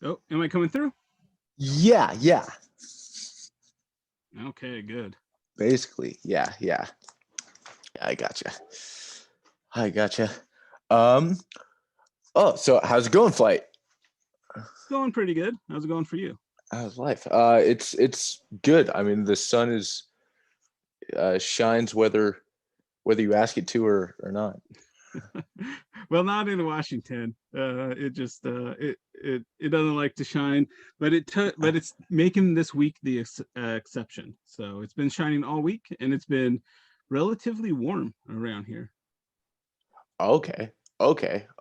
Oh, am I coming through? Yeah. Okay, good. Basically, yeah. I gotcha. I gotcha. Um. Oh, so how's it going, Flight? It's going pretty good. How's it going for you? How's life? It's good. I mean, the sun is shines whether you ask it to or not. Well, not in Washington. It just it doesn't like to shine, but but it's making this week the exception. So it's been shining all week, and it's been relatively warm around here. Okay,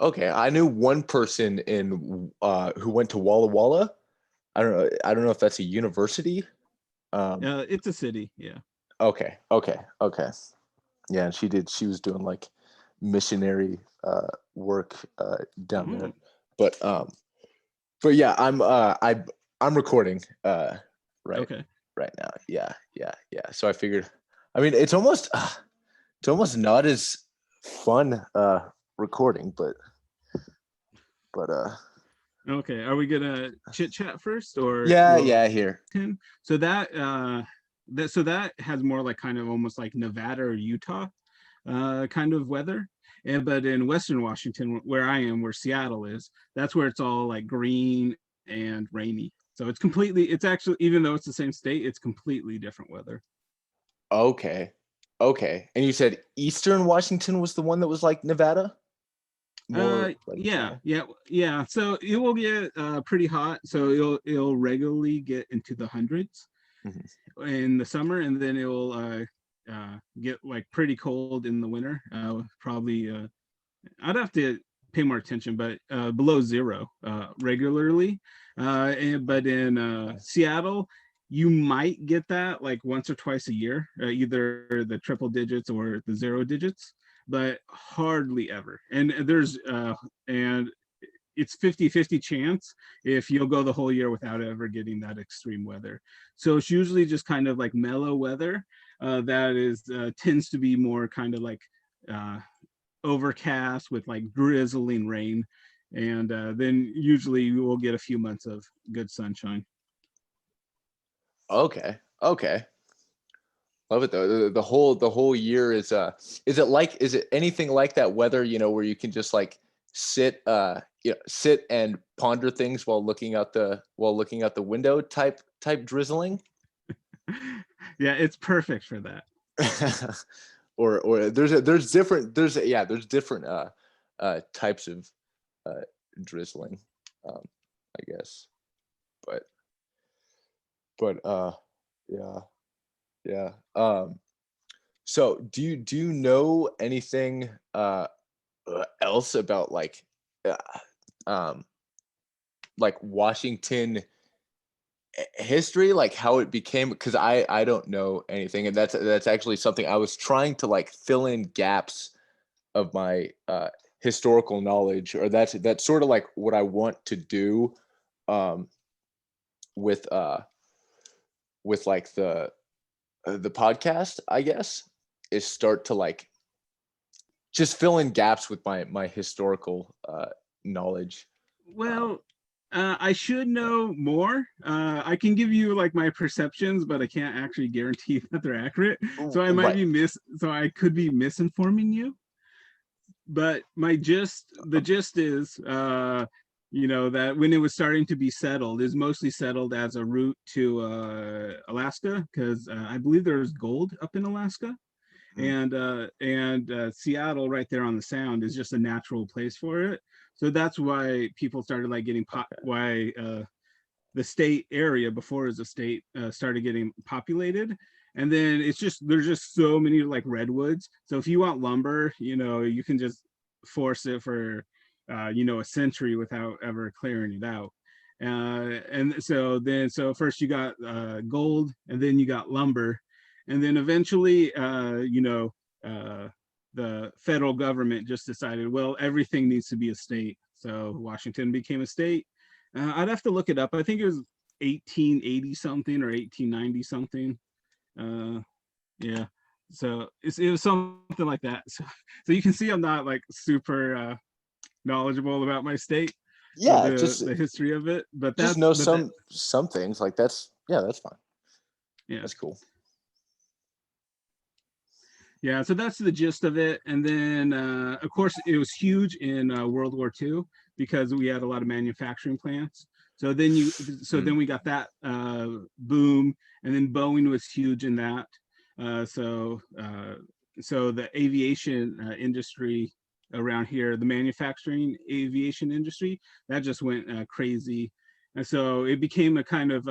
okay. I knew one person in who went to Walla Walla. I don't know if that's a university. Um. It's a city, yeah. Okay. Yeah, and she was doing like missionary work down there. Oh, But but yeah, I'm recording right okay. right now. Yeah. So I figured, I mean, it's almost not as fun recording, but Okay, are we gonna chit chat first, or yeah, here. Washington? So that has more like kind of almost like Nevada or Utah kind of weather. And but in Western Washington, where I am, where Seattle is, that's where it's all like green and rainy. So it's actually, even though it's the same state, it's completely different weather. Okay. Okay. And you said Eastern Washington was the one that was like Nevada? More like Yeah, yeah. So it will get pretty hot. So it'll regularly get into the hundreds Mhm. in the summer, and then it will get like pretty cold in the winter. Probably I'd have to pay more attention, but below zero regularly. But in Seattle, you might get that like once or twice a year, either the triple digits or the zero digits, but hardly ever. And it's 50-50 chance if you'll go the whole year without ever getting that extreme weather. So it's usually just kind of like mellow weather that is tends to be more kind of like uh, overcast with like drizzling rain, and then usually we'll get a few months of good sunshine. Okay. Love it though. The whole year is it anything like that weather, where you can just like sit and ponder things while looking out the window type drizzling? Yeah, it's perfect for that. Or there's different types of uh drizzling, um I guess. But but yeah, yeah. So do you know anything else about uh, um like Washington history, like how it became? Because I don't know anything, and that's actually something I was trying to like fill in gaps of my historical knowledge, or that's sort of like what I want to do um with like the podcast, I guess, is start to like just fill in gaps with my historical knowledge. Um, Well, I should know more. I can give you like my perceptions, but I can't actually guarantee that they're accurate. So I might right. be so I could be misinforming you. But the gist is, that when it was starting to be settled, is mostly settled as a route to Alaska, because I believe there's gold up in Alaska, Mhm. and Seattle, right there on the Sound, is just a natural place for it. So that's why people started like getting why the state area before as a state started getting populated. And then it's just there's just so many like redwoods. So if you want lumber, you can just force it for a century without ever clearing it out. And so first you got gold, and then you got lumber, and then eventually uh, the federal government just decided, well, everything needs to be a state. So Washington became a state. I'd have to look it up. I think it was 1880 something or 1890 something. Uh, yeah. So it was something like that. So you can see I'm not like super knowledgeable about my state. Yeah, the history of it. But just that's know but that, some things like that's fine. yeah. That's cool. Yeah, so that's the gist of it. And then, of course, it was huge in World War II because we had a lot of manufacturing plants. So then we got that boom, and then Boeing was huge in that. So the aviation industry around here, the manufacturing aviation industry, that just went crazy. And so it became a kind of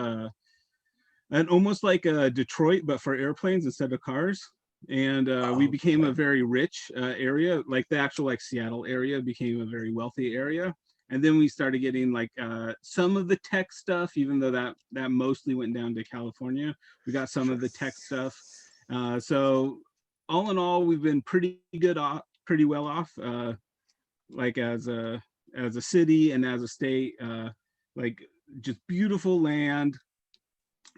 and almost like Detroit, but for airplanes instead of cars. And we became a very rich area, like the actual like Seattle area became a very wealthy area. And then we started getting like some of the tech stuff, even though that mostly went down to California. We got some of the tech stuff. So all in all, we've been pretty well off, like as a city and as a state, like just beautiful land,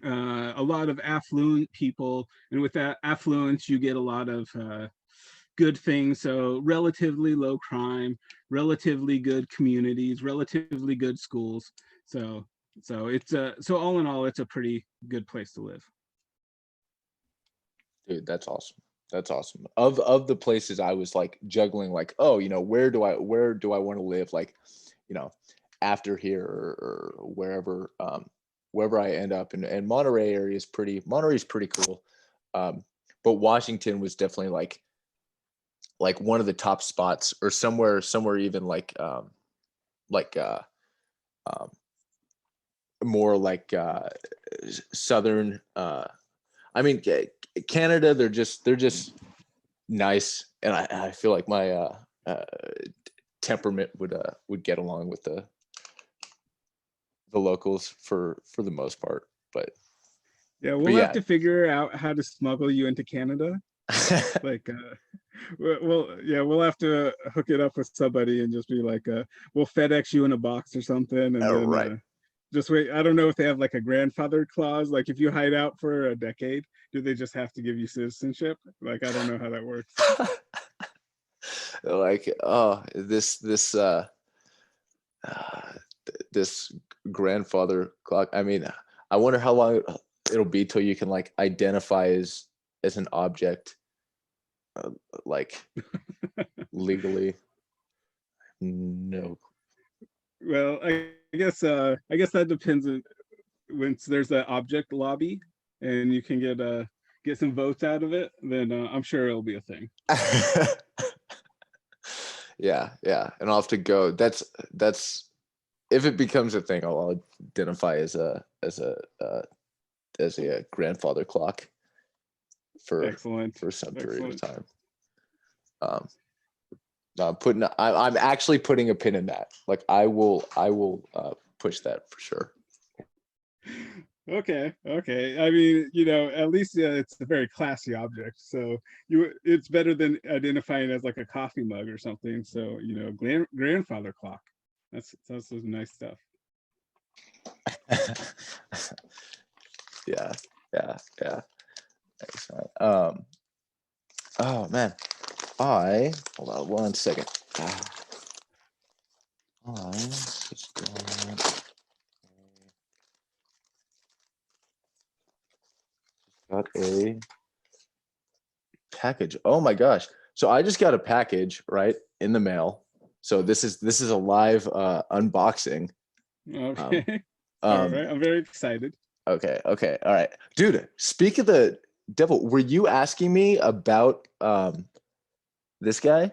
a lot of affluent people, and with that affluence you get a lot of good things. So relatively low crime, relatively good communities, relatively good schools. So it's so all in all, it's a pretty good place to live. Dude, that's awesome. That's awesome. Of the places I was like juggling, like, oh, where do I want to live, like, after here, or wherever I end up. And Monterey's pretty cool. But Washington was definitely like one of the top spots, or somewhere even like more like southern. I mean, Canada, they're just nice, and I feel like my temperament would get along with the locals for the most part. But yeah, we'll have to figure out how to smuggle you into Canada. Like yeah, we'll have to hook it up with somebody and just be like we'll FedEx you in a box or something, and then right. Just wait. I don't know if they have like a grandfather clause, like if you hide out for a decade, do they just have to give you citizenship? Like, I don't know how that works. Like, oh, this grandfather clock. I mean, I wonder how long it'll be till you can like identify as an object, like legally. No. Well, I guess that depends. Once there's an object lobby and you can get some votes out of it, then I'm sure it'll be a thing. Yeah, and I'll have to go. That's if it becomes a thing, I'll identify as a grandfather clock for Excellent. for some period of time. I'm actually putting a pin in that. Like, I will push that for sure. Okay. I mean, at least it's a very classy object. So it's better than identifying as like a coffee mug or something. So grandfather clock. That's some nice stuff. Yeah. Excellent. Oh man, hold on one second. I just got a package. Oh my gosh. So I just got a package right in the mail. So this is a live unboxing. Okay. All right. I'm very excited. Okay. All right. Dude, speak of the devil, were you asking me about this guy,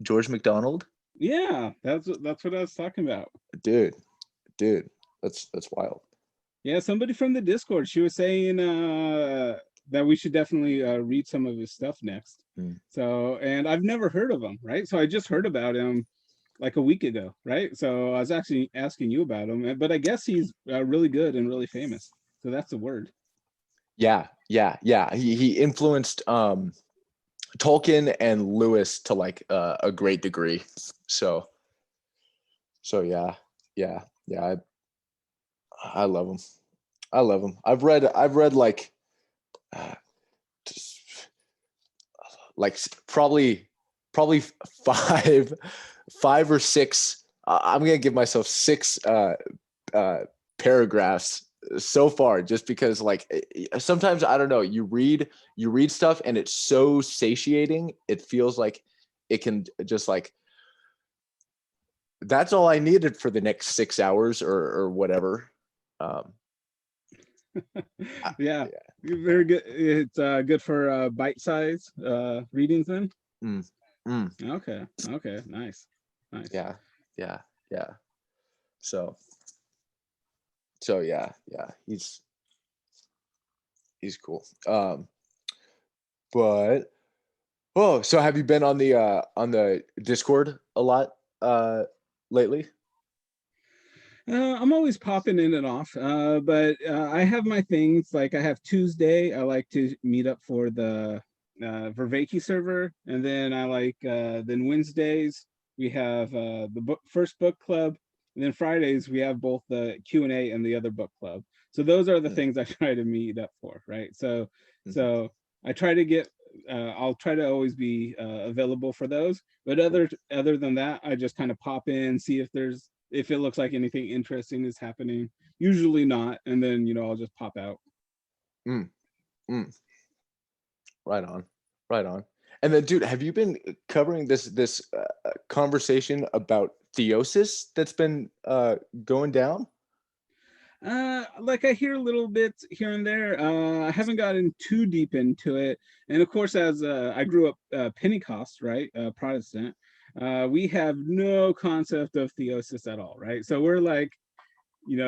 George McDonald? Yeah, that's what I was talking about. Dude, that's wild. Yeah, somebody from the Discord, she was saying that we should definitely read some of his stuff next. So, and I've never heard of him, right? So I just heard about him like a week ago, right? So I was actually asking you about him, but I guess he's really good and really famous. So that's the word. Yeah. He influenced Tolkien and Lewis to like a great degree. So yeah. I love him. I've read like probably five or six I'm gonna give myself 6 paragraphs so far, just because like sometimes I don't know, you read stuff and it's so satiating, it feels like it can just like, that's all I needed for the next 6 hours or whatever. Yeah, very good. It's good for bite-size readings then. Mm, Okay, nice. yeah, yeah. So yeah, he's cool. But so have you been on the Discord a lot lately? I'm always popping in and off, but I have my things. Like I have Tuesday, I like to meet up for the Vervaeke server, and then I like then Wednesdays we have the first book club, and then Fridays we have both the Q&A and the other book club. So those are the things I try to meet up for, right? So I try to get. I'll try to always be available for those, but other than that, I just kind of pop in, see if it looks like anything interesting is happening. Usually not, and then I'll just pop out. Mm, mm. Right on. And then, dude, have you been covering this conversation about theosis that's been going down? Like I hear little bits here and there. I haven't gotten too deep into it, and of course, as I grew up Pentecost, right, Protestant, we have no concept of theosis at all, right? So we're like,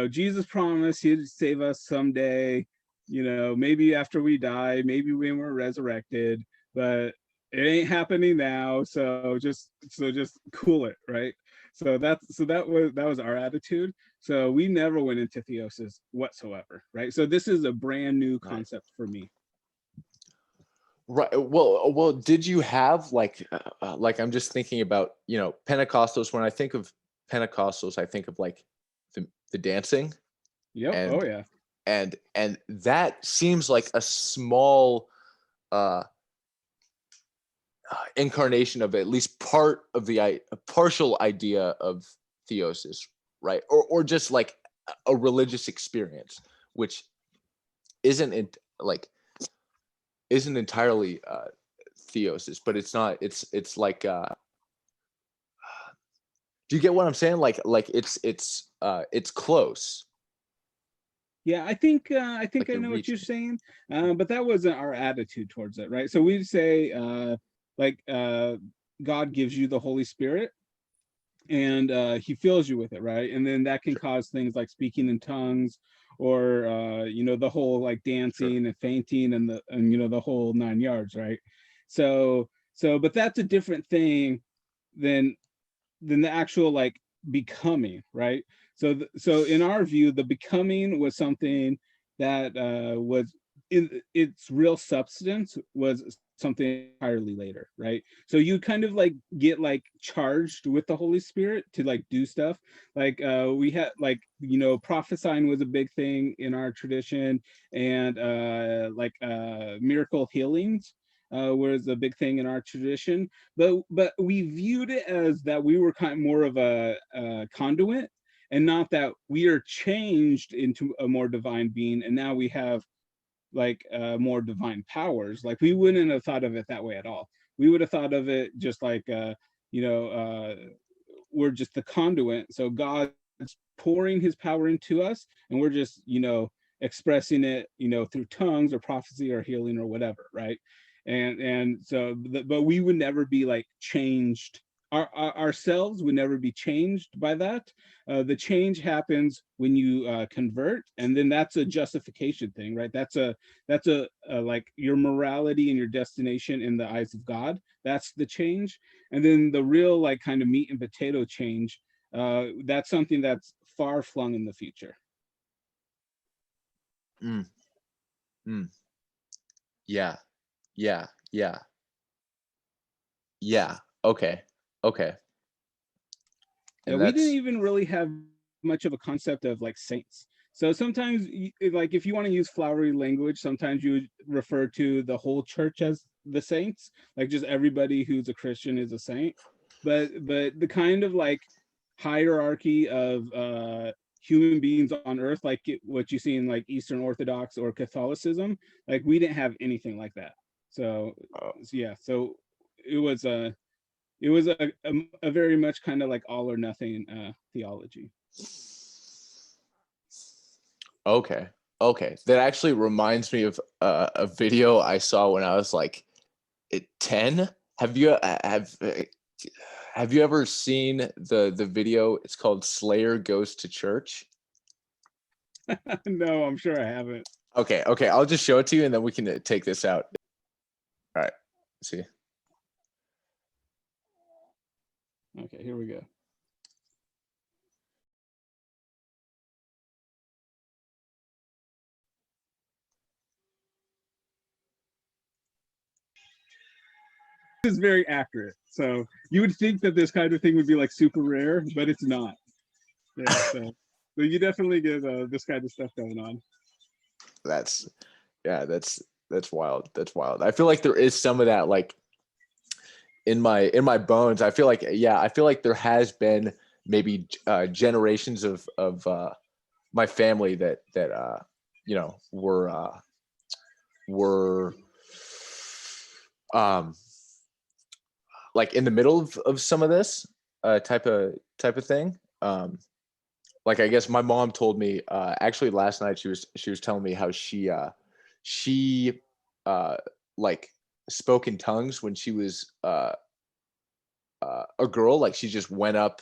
Jesus promised he'd save us someday, maybe after we die, maybe when we're resurrected, but it ain't happening now. So just cool it, right? So that was our attitude. So we never went into theosis whatsoever, right? So this is a brand new concept for me. Right. Well, did you have like I'm just thinking about, Pentecostals. When I think of Pentecostals, I think of like the dancing. Yep. And Oh yeah. and that seems like a small incarnation of at least part of a partial idea of theosis, right? Or just like a religious experience, which isn't isn't entirely theosis, but it's not. It's like. Do you get what I'm saying? Like it's close. Yeah, I think Like I you're know what you're reaching. saying, but that wasn't our attitude towards it, right? So we'd say like God gives you the Holy Spirit, and He fills you with it, right? And then that can Sure. cause things like speaking in tongues, or the whole like Sure. dancing and fainting and the whole 9 yards, right? But that's a different thing than the actual like becoming, right? So in our view, the becoming was something that was in its real substance was something entirely later, right? So you kind of like get like charged with the Holy Spirit to like do stuff. Like we had like prophesying was a big thing in our tradition, and like miracle healings was a big thing in our tradition, but we viewed it as that we were kind of more of a conduit, and not that we are changed into a more divine being, and now we have like more divine powers. Like we wouldn't have thought of it that way at all. We would have thought of it just like you know uh, we're just the conduit. So God's pouring His power into us, and we're just expressing it through tongues or prophecy or healing or whatever, right? And so but we would never be like changed. Ourselves would never be changed by that. The change happens when you convert, and then that's a justification thing, right? That's a like your morality and your destination in the eyes of God. That's the change. And then the real like kind of meat and potato change, that's something that's far flung in the future. Mm, mm. Yeah. Yeah. Yeah. Yeah. Okay. Okay. Yeah, And we didn't that's even really have much of a concept of like saints. So sometimes, like if you want to use flowery language, sometimes you would refer to the whole church as the saints, like just everybody who's a Christian is a saint. But the kind of like hierarchy of human beings on earth, like what you see in like Eastern Orthodox or Catholicism. Like we didn't have anything like that. So yeah, so it was a very much kind of like all or nothing theology. Okay. Okay. That actually reminds me of a video I saw when I was like 10. Have you ever seen the video? It's called Slayer Goes to Church. No, I'm sure I haven't. Okay. Okay. I'll just show it to you and then we can take this out. All right. Let's see. Okay, here we go. Is very accurate. So you would think that this kind of thing would be like super rare, but it's not. Yeah, so you definitely get this kind of stuff going on. That's wild. That's wild. I feel like there is some of that like in my bones. I feel like there has been maybe generations of my family that you know were like in the middle of some of this type of thing. Like I guess my mom told me actually last night she was telling me how she like spoke in tongues when she was a girl. Like she just went up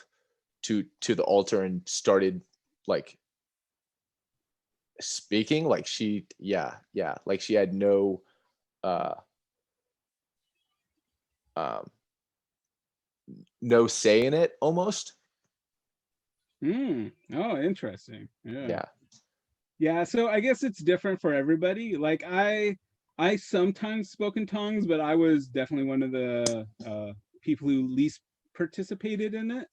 to the altar and started like speaking. Like she like she had no no say in it almost. Oh, interesting. Yeah. Yeah, so I guess it's different for everybody. Like I sometimes spoke in tongues, but I was definitely one of the people who least participated in it.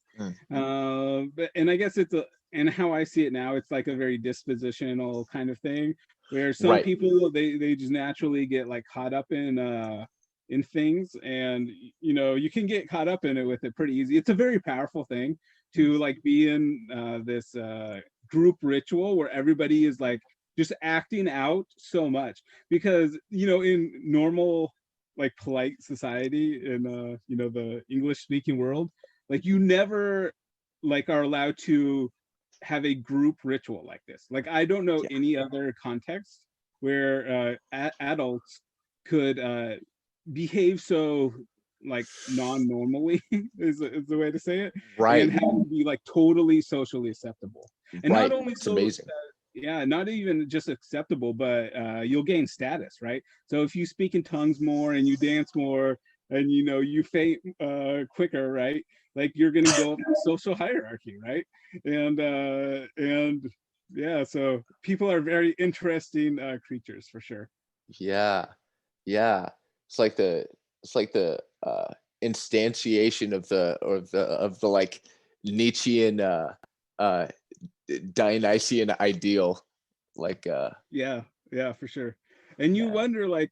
But and I guess it's and how I see it now, it's like a very dispositional kind of thing, where some Right. people they just naturally get like caught up in things, and you know you can get caught up in it with it pretty easy. It's a very powerful thing to like be in this group ritual where everybody is like just acting out so much, because you know in normal like polite society in you know the English speaking world, like you never like are allowed to have a group ritual like this. Like I don't know Yeah. any other context where adults could behave so like non-normally is the way to say it, and Right. have to be like totally socially acceptable. And not Right. only It's so amazing. yeah, not even just acceptable, but you'll gain status, right? So if you speak in tongues more and you dance more and you know you faint quicker, right? Like you're gonna go up the social hierarchy, right? And yeah, so people are very interesting creatures for sure. Yeah. Yeah. It's like the instantiation of the like Nietzschean uh Dionysian ideal. Like Yeah, yeah, for sure. And you man. wonder like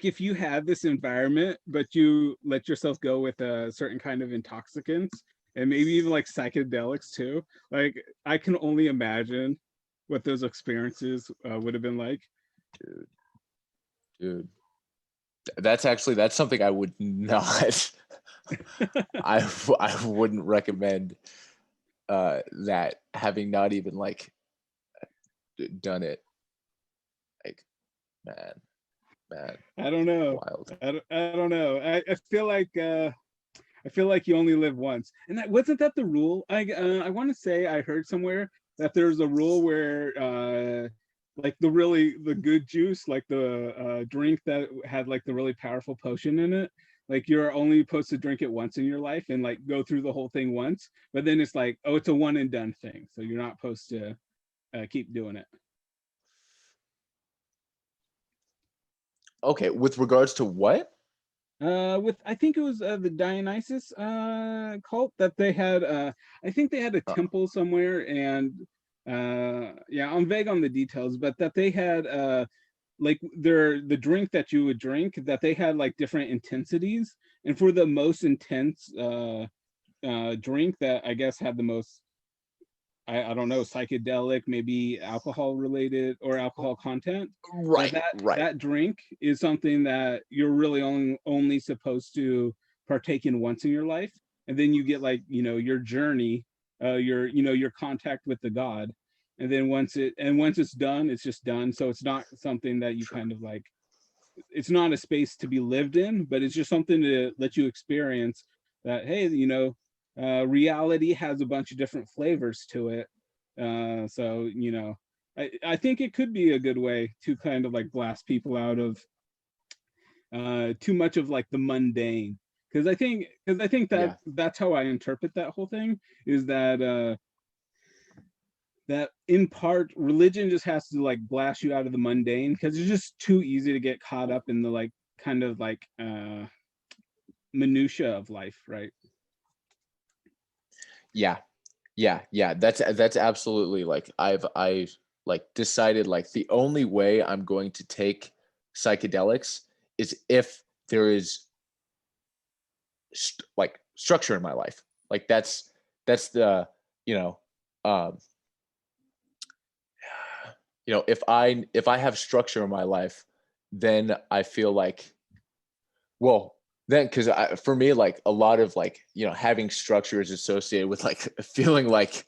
if you had this environment but you let yourself go with a certain kind of intoxicants and maybe even like psychedelics too, like I can only imagine what those experiences would have been like. Dude, dude. That's something I would not I wouldn't recommend that, having not even like done it. Like man, man, I don't know. wild. I don't know. I feel like you only live once, and that wasn't that the rule. I want to say I heard somewhere that there's a rule where like the good juice, like the drink that had like the really powerful potion in it, like you're only supposed to drink it once in your life and like go through the whole thing once. But then it's like, oh, it's a one and done thing, so you're not supposed to keep doing it. Okay, with regards to what? With I think it was the Dionysus cult that they had. I think they had a Uh, temple somewhere, and yeah, I'm vague on the details, but that they had like the drink that you would drink, that they had like different intensities, and for the most intense drink that I guess had the most, I don't know, psychedelic, maybe alcohol related or alcohol content. But Right, that right. that drink is something that you're really only supposed to partake in once in your life, and then you get like, your journey, your contact with the God, and then once it's done, it's just done. So it's not something that you Sure. kind of like. It's not a space to be lived in, but it's just something to let you experience that, hey, reality has a bunch of different flavors to it. So I think it could be a good way to kind of like blast people out of too much of like the mundane. Because I think that Yeah. that's how I interpret that whole thing, is that in part religion just has to like blast you out of the mundane, because it's just too easy to get caught up in the like kind of like minutia of life, right? Yeah. Yeah. That's absolutely like I like decided like the only way I'm going to take psychedelics is if there is like structure in my life. Like that's the, you know, um if I have structure in my life, then I feel like, well, then because for me, like a lot of like, having structure is associated with like feeling like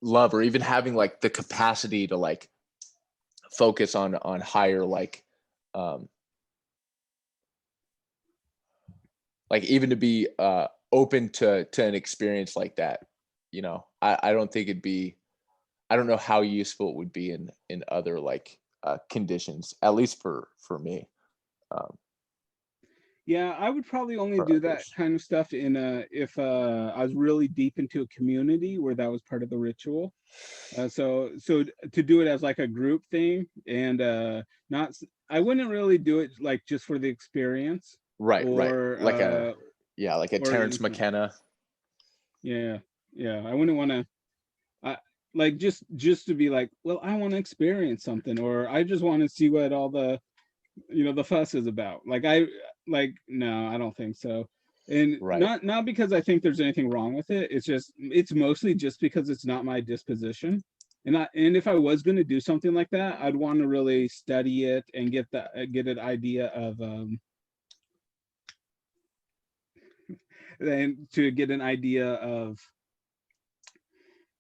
love, or even having like the capacity to like focus on higher um like even to be open to an experience like that. I don't think it'd be, I don't know how useful it would be in other like conditions, at least for me. um Yeah, I would probably only for do that others. kind of stuff in a if I was really deep into a community where that was part of the ritual. So to do it as like a group thing, and not I wouldn't really do it like just for the experience, Right, or like a, yeah, like a or Terrence McKenna. yeah, yeah, I wouldn't want to. I like just to be like, well, I want to experience something, or I just want to see what all the fuss is about. No, I don't think so. And Right. not because I think there's anything wrong with it. It's mostly just because it's not my disposition. And if I was going to do something like that, I'd want to really study it and get an idea of and to get an idea of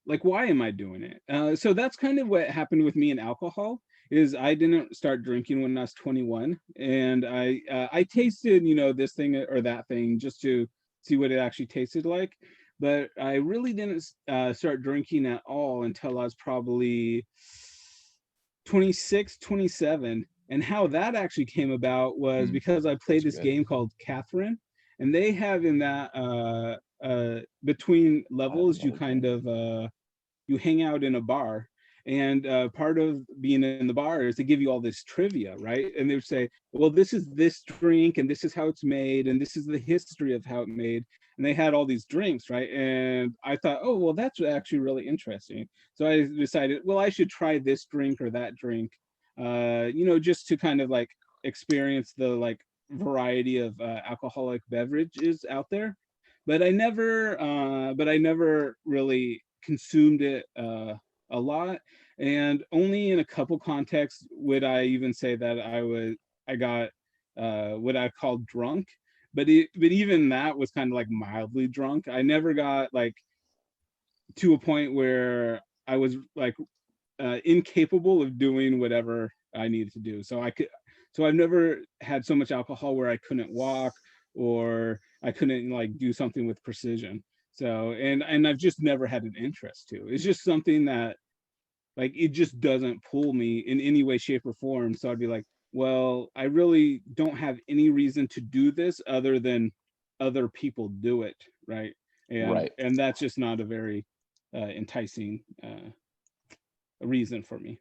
like, why am I doing it? So that's kind of what happened with me in alcohol. Is I didn't start drinking when I was 21, and I tasted, this thing or that thing, just to see what it actually tasted like. But I really didn't start drinking at all until I was probably 26, 27. And how that actually came about was Mm, because I played that's this good. game called Catherine, and they have in that between I have levels, you never kind played. of you hang out in a bar, and part of being in the bar is to give you all this trivia, right? And they would say, well, this is this drink, and this is how it's made, and this is the history of how it made. And they had all these drinks, right? And I thought, oh, well, that's actually really interesting. So I decided, well, I should try this drink or that drink, just to kind of like experience the like variety of alcoholic beverages out there. But I never really consumed it a lot, and only in a couple contexts would I even say that I got what I call drunk. But even that was kind of like mildly drunk. I never got like to a point where I was like incapable of doing whatever I needed to do. So I've never had so much alcohol where I couldn't walk, or I couldn't like do something with precision. So and I've just never had an interest to. It's just something that like it just doesn't pull me in any way, shape, or form. So I'd be like, well, I really don't have any reason to do this other than other people do it, right? And Right. and that's just not a very enticing reason for me.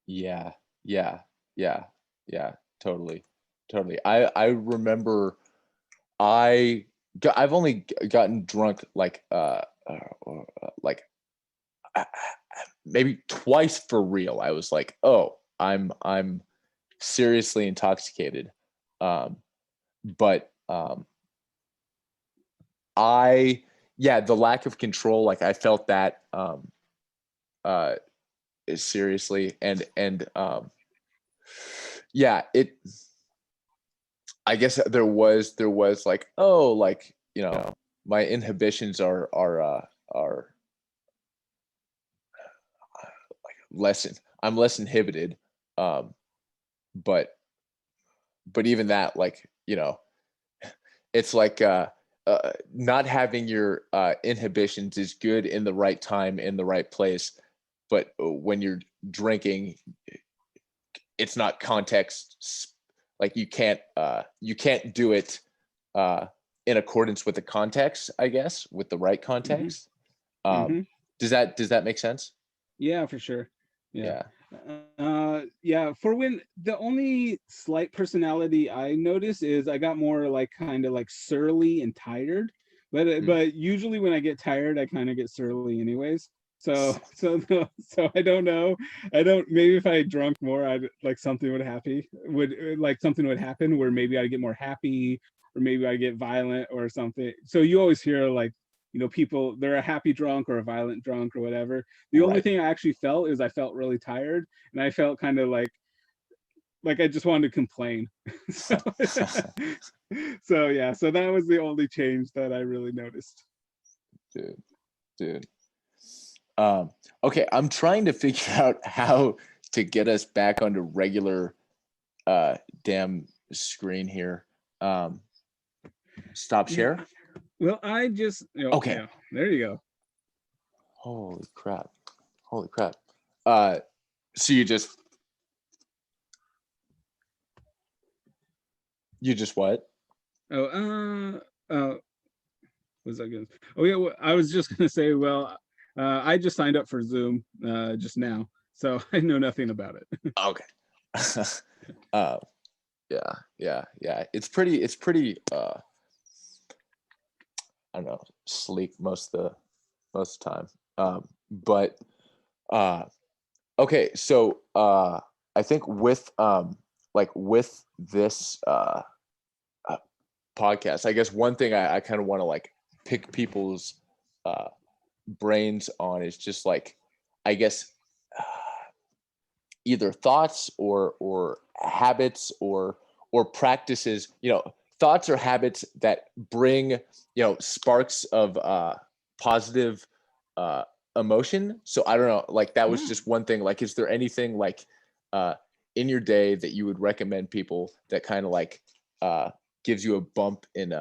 Yeah. Yeah. Yeah. Yeah. Totally. Totally. I remember I've only gotten drunk like uh, maybe twice for real. I was like, oh, I'm seriously intoxicated. Um, but the lack of control, like I felt that seriously, and yeah, I guess there was like, oh, like, my inhibitions are like lessened. I'm less inhibited. But even that, like, it's like not having your inhibitions is good in the right time, in the right place. But when you're drinking, it's not context. Like you can't do it in accordance with the context, I guess, with the right context. Mm-hmm. Does that make sense? Yeah, for sure. Yeah. Yeah, for when the only slight personality I notice is I got more like kind of like surly and tired, but usually when I get tired I kind of get surly anyways. So I don't know. Maybe if I drunk more, I'd like something would happen where maybe I'd get more happy, or maybe I get violent or something. So you always hear like, people, they're a happy drunk or a violent drunk or whatever. The only Right. thing I actually felt is I felt really tired, and I felt kind of like I just wanted to complain. so, so yeah, so that was the only change that I really noticed. Dude. Okay, I'm trying to figure out how to get us back onto regular damn screen here. Stop share. Well, I just Okay. Yeah, there you go. Holy crap. So you just what? Was I good? Oh yeah, well, I was just gonna say, well, I just signed up for Zoom just now, so I know nothing about it. Okay. uh yeah. It's pretty I don't know, sleek most of the time. But okay, so I think with with this podcast, I guess one thing I kind of want to like pick people's brains on is just like, I guess, either thoughts or habits or practices, thoughts or habits that bring, sparks of positive emotion. So I don't know, like that was just one thing. Like, is there anything like in your day that you would recommend people that kind of like gives you a bump in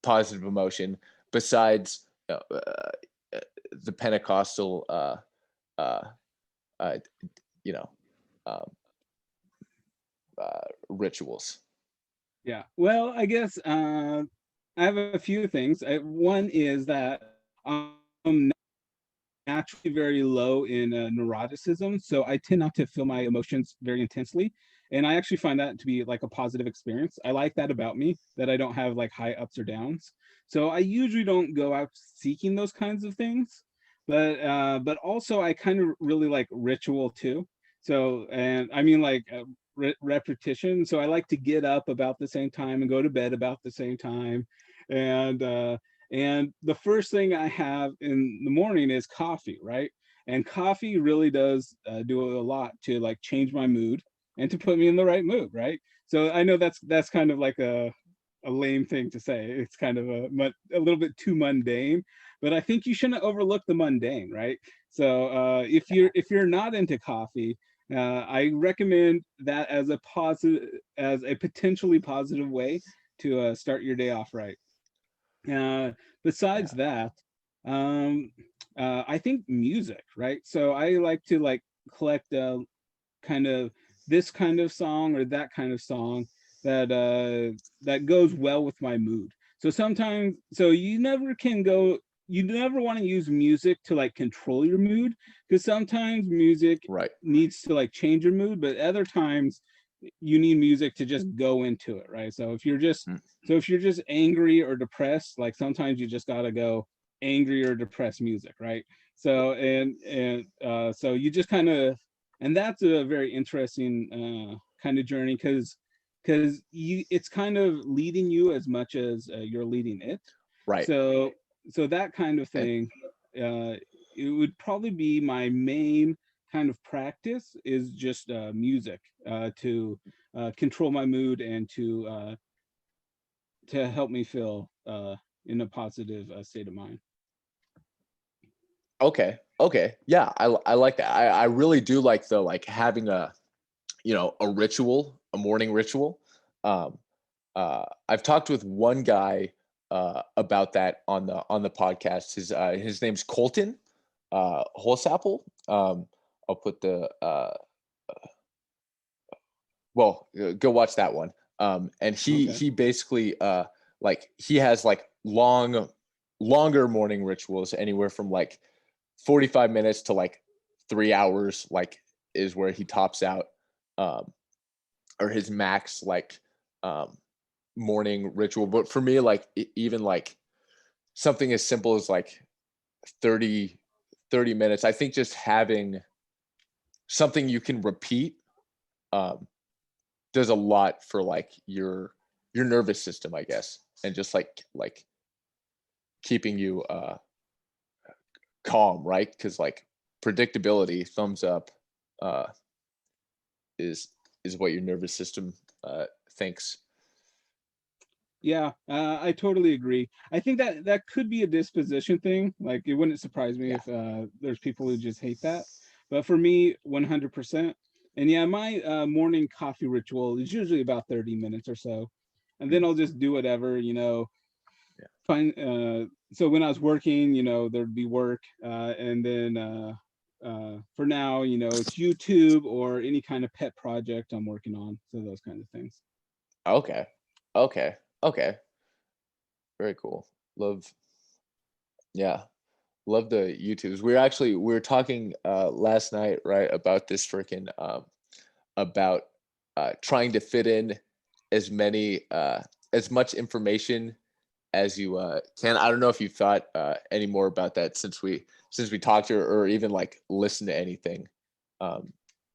positive emotion besides the Pentecostal uh, you know um, rituals? Yeah. Well, I guess I have a few things. One is that I'm naturally very low in neuroticism, so I tend not to feel my emotions very intensely, and I actually find that to be like a positive experience. I like that about me, that I don't have like high ups or downs. So I usually don't go out seeking those kinds of things, but also I kind of really like ritual too. So, and I mean like repetition. So I like to get up about the same time and go to bed about the same time, and the first thing I have in the morning is coffee, right? And coffee really does do a lot to like change my mood and to put me in the right mood, right? So I know that's kind of like a lame thing to say. It's kind of a little bit too mundane, but I think you shouldn't overlook the mundane, right? So if you're not into coffee, I recommend that as a potentially positive way to start your day off right. Uh, Besides Yeah. that, um, I think music, right? So I like to like collect kind of this kind of song or that kind of song that goes well with my mood. So sometimes, so you never want to use music to like control your mood, because sometimes music Right. needs to like change your mood, but other times you need music to just go into it, right? So if you're just angry or depressed, like sometimes you just gotta go angry or depressed music, right? So so you just kind of, and that's a very interesting kind of journey, because because it's kind of leading you as much as you're leading it. Right. So that kind of Okay. thing, it would probably be my main kind of practice, is just music, to control my mood and to help me feel in a positive state of mind. Okay. Okay. Yeah, I like that. I really do like the like having a, you know, a ritual, a morning ritual. Um, I've talked with one guy about that on the podcast. His name's Colton Holsapple. I'll put the go watch that one. And Okay. he basically like he has like longer morning rituals, anywhere from like 45 minutes to like 3 hours, like is where he tops out, um, or his max like um, morning ritual. But for me, like even like something as simple as like 30 30 minutes, I think just having something you can repeat um, does a lot for like your nervous system, I guess, and just like keeping you calm, right? Because like predictability, thumbs up, uh, is is what your nervous system thinks. Yeah, I totally agree. I think that that could be a disposition thing. Like, it wouldn't surprise me Yeah. if there's people who just hate that. But for me, 100%. And yeah, my morning coffee ritual is usually about 30 minutes or so. And then Mm, I'll just do whatever, yeah. find so when I was working, there'd be work, and then for now, it's YouTube or any kind of pet project I'm working on. So those kind of things. Okay. Okay. Okay. Very cool. Love. Yeah. Love the YouTubes. We were talking last night, right, about this freaking about trying to fit in as many as much information as you can. I don't know if you thought any more about that since we talked, or even like listened to anything um,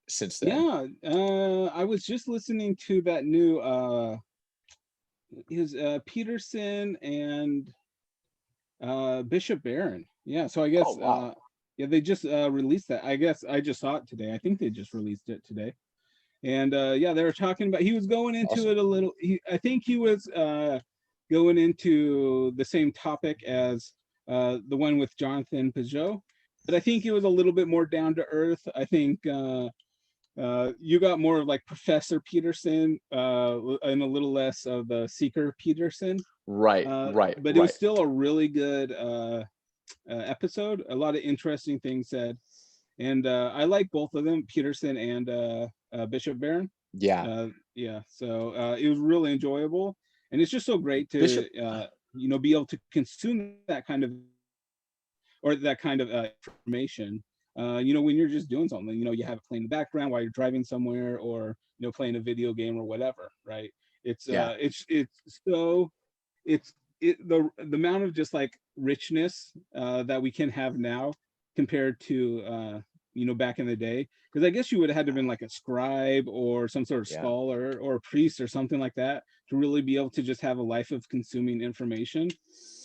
since then. Yeah, I was just listening to that new his Peterson and Bishop Barron. Yeah, so I Oh guess wow! yeah, they just released that. I guess I just saw it today. I think they just released it today. And yeah, they were talking about, he was going into Awesome. it a little. I think he was going into the same topic as the one with Jonathan Peugeot, but I think it was a little bit more down to earth. I think you got more of like Professor Peterson, and a little less of the Seeker Peterson. Right, right, But it was right. still a really good episode. A lot of interesting things said, and I like both of them, Peterson and Bishop Barron. Yeah, Yeah, so it was really enjoyable, and it's just so great to Bishop. be able to consume that kind of, or that kind of information. When you're just doing something, you have it playing in the background while you're driving somewhere, or playing a video game or whatever, right? It's Yeah, so it's the amount of just like richness that we can have now compared to back in the day, because I guess you would have had to have been like a scribe or some sort of yeah, scholar or a priest or something like that to really be able to just have a life of consuming information.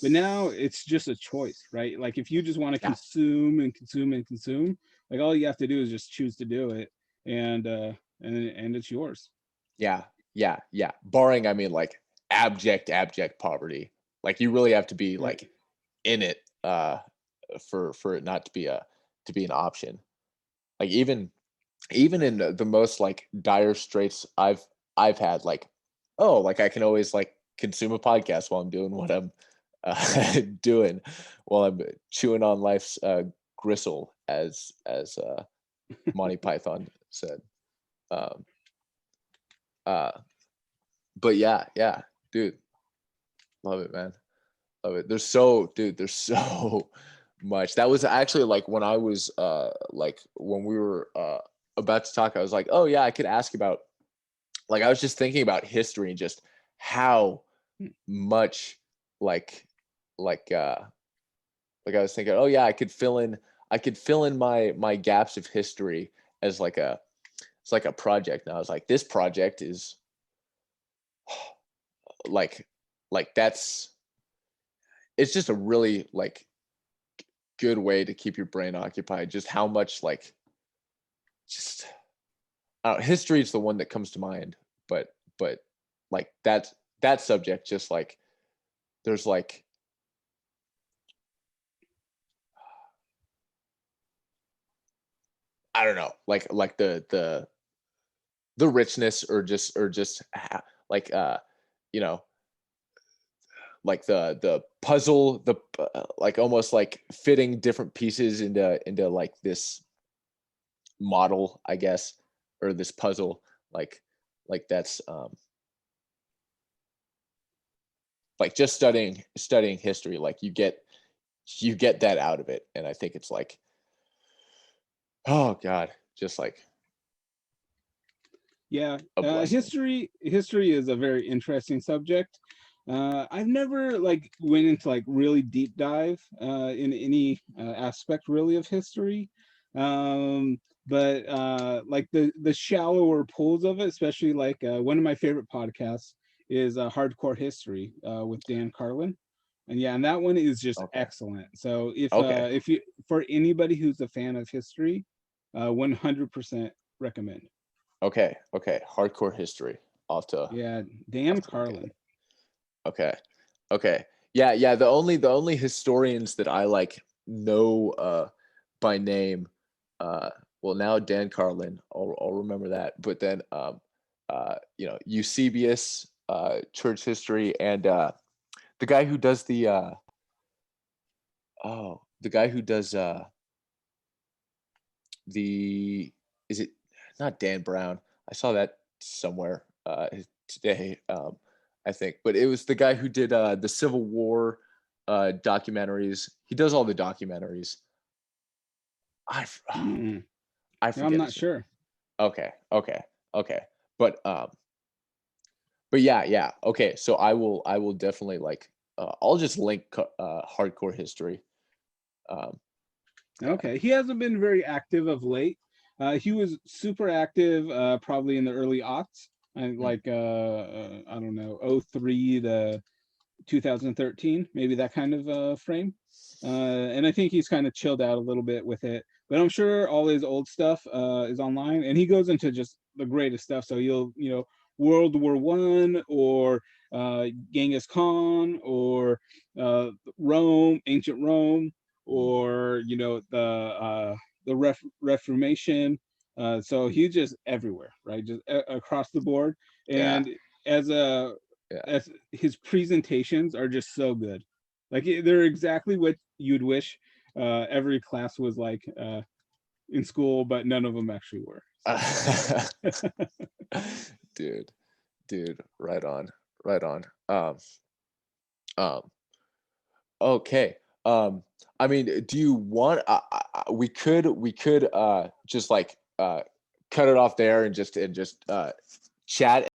But now it's just a choice, right? Like, if you just want to yeah, consume and consume and consume, like, all you have to do is just choose to do it, and and it's yours. yeah, yeah, yeah. Barring, I mean, like abject poverty. Like you really have to be Right. like in it for it not to be a to be an option. Like even in the most like dire straits I've had, like, oh, like I can always like consume a podcast while I'm doing what I'm doing, while I'm chewing on life's gristle, as Monty Python said. um uh but yeah, yeah, dude, love it, man. Love it. There's so much. That was actually like when I was like when we were about to talk, I was like, oh yeah, I could ask about, like, I was just thinking about history and just how much like like uh like I was thinking, oh yeah, I could fill in my gaps of history as like a, it's like a project. And I was like, this project is like that's, it's just a really like good way to keep your brain occupied. Just how much like, just history is the one that comes to mind, but like that subject, just like there's like, I don't know, like the richness, or just like you know, like the puzzle, the like almost like fitting different pieces into like this model, I guess, or this puzzle, like that's like just studying history, like you get that out of it. And I think it's like, oh God, just like Yeah, a blessing. history is a very interesting subject. I've never like went into like really deep dive in any aspect really of history, um, but like the shallower pools of it, especially like one of my favorite podcasts is Hardcore History with Dan Carlin, and yeah, and that one is just Okay. excellent. So Okay. if you, for anybody who's a fan of history, 100% recommend. Okay. Okay. Hardcore history. I'll have to, Yeah, have Dan to look at Carlin. it. Okay. Okay. Yeah, yeah. The only historians that I like know by name, uh well, now Dan Carlin, I'll remember that. But then Eusebius, church history, and the guy who does the guy who does the is it not Dan Brown? I saw that somewhere today, I think. But it was the guy who did the Civil War documentaries. He does all the documentaries. I f- Mm, I no, I'm forget not his name. sure. Okay, okay, okay. But yeah, yeah. Okay, so I will definitely like I'll just link hardcore history. Um, yeah. Okay, he hasn't been very active of late. He was super active probably in the early aughts, and Mm, like I don't know, '03 to 2013, maybe that kind of frame. And I think he's kind of chilled out a little bit with it. But I'm sure all his old stuff is online, and he goes into just the greatest stuff. So you'll, World War One, or Genghis Khan, or Rome, ancient Rome, mm. or the Reformation. So he's just everywhere, right? Just across the board. Yeah, And as a yeah. as his presentations are just so good. Like they're exactly what you'd wish every class was like in school, but none of them actually were. So Dude, dude, right on, right on. Um, okay. I mean, do you want? We could just like cut it off there and just chat